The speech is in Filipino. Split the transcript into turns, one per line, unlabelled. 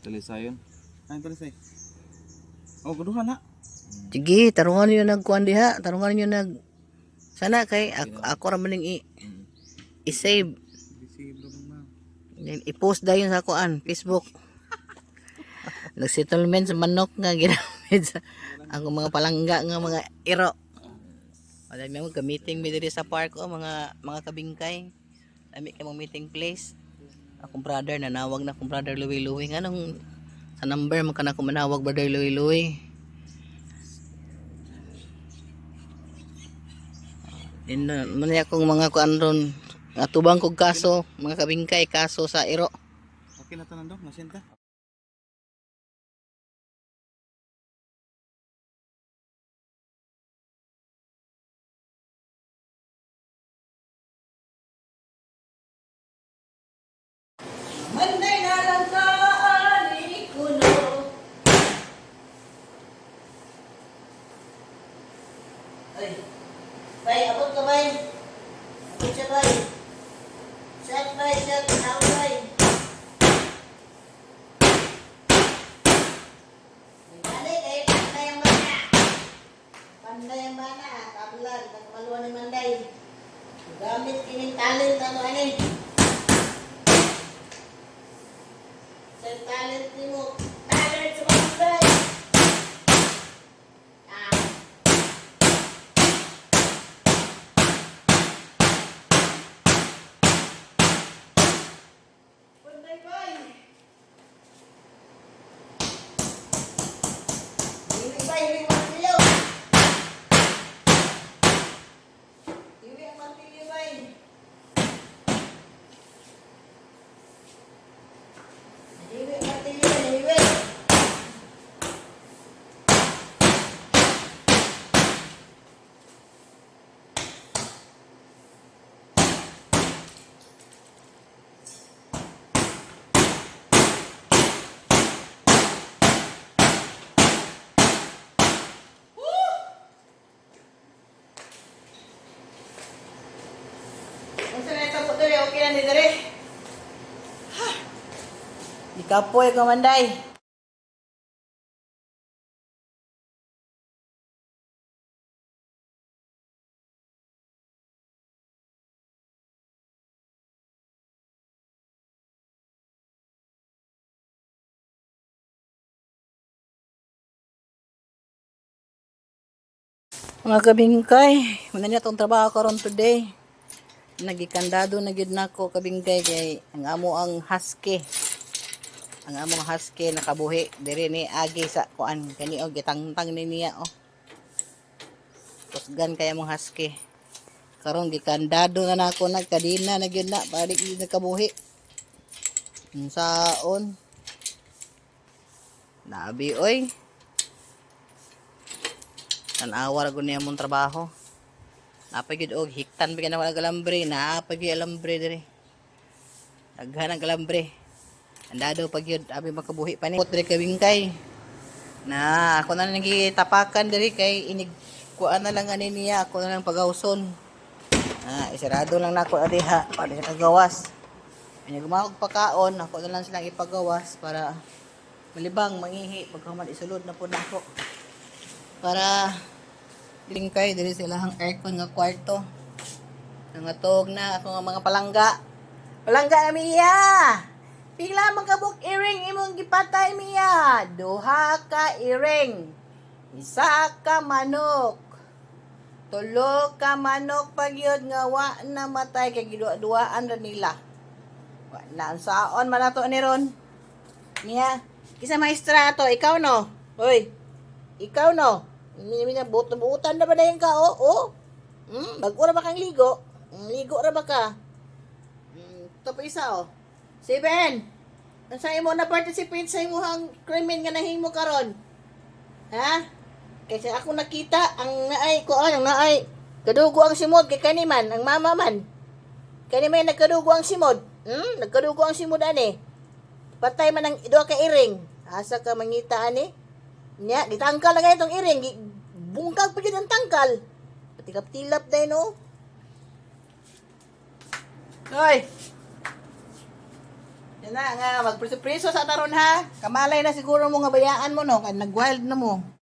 Talisayon.
Ano talisay? Oh, kuduhan na.
Sige, tarungan niyo nagkuan diha, tarungan niyo nag sana kay ako ra maning i-save.
Busy bro ma'am.
Then i-post dayon sa kuan, Facebook. Nag-settlement sa manok nga ginamit sa ang mga palangga nga mga iro. Wala mi mo meeting mi diri sa park o mga kabingkay. Ami kay mo meeting place. Akong brother nanawag na akong brother Luwi-Luwi nga nung sa number man kana ko manawag brother Luwi-Luwi. Din man akong mga kuan ron atubang kog kaso, mga kabingkay kaso sa iro.
Okay na tanan dong, nasinta.
Manday na lang sa alikuno. Ay, bay, abot ka bay. Abot siya bay. Shot bay, shot, down bay. Manday kayo, panday ang bana. Panday ang bana, kabulan, nagmaluan ni Manday. Gamit kining talent, ano ani. Sa talent ni mo, talent sa Manday. Manday bay. Iwi bay, iwi martilyo. Iwi ang martilyo bay. Iwi ang martilyo, iwi. Kung saan ito po dali, okay na ni dali. Di kapoy ka Manday. Mga kabingkay, muna niya itong trabaho ko ron today. Nagikandado na gid nako kabingkay kay ang amo ang husky. Ang among husky nakabuhi diri ni agi sa kuan kani og gitangtang ni niya oh. Kusgan kay among husky. Karon gikandado na nako nagkadina na gyud na para di nakabuhi. Saon? Nabi oy. Tanawa ra gud niya mong trabaho. Napagid og hiktan bigyan wala galambre, napagid alambre diri. Daghan ang galambre. Andado pag yun, abi makabuhi pa ni. Diri kabingkay. Na ako na nagitapakan diri kay inig kuan na lang ani niya, ako na lang pagawson. Isarado lang nako diha para sa kagawas. Anya gumahog pagkaon, ako na lang silang ipagawas para malibang mangihi pagkaman isulod na pud nako. Para bingkay diri sila ang aircon nga kwarto. Nangatog na ako nga mga palangga. Palangga na miya. Pila man ka book earring imong gipatay miya. Duha ka earring. Isa ka manok. Tulo ka manok pagyod nga wa na matay kay gidua-duaan ra nila. Wa na saon man nato ni ron. Miya, isa maestra to, ikaw no. Hoy. Ikaw no. Mina buutan na ba dayon ka oh? Bago ra ba kang ligo? Ligo ra ba ka? Ito pa isa oh. 7. Unsa imo na participate sa imong krimen nga nahimo karon? Ha? Kasi ako nakita ang naay ko ang naay kadugo ang simod kay kani man ang mama man. Kani may nagkadugo ang simod. Nagkadugo ang simod ani. Patay man ang duha ka iring. Asa ka mangita ani? Nya, ditangkal na itong iring. Bungkag pa yun ang tangkal. Patikap-tilap dahil, no? Hoy! Yan na nga, magpriso-priso sa taron ha. Kamalay na siguro mo nga bayaan mo no, kaya nag-wild na mo.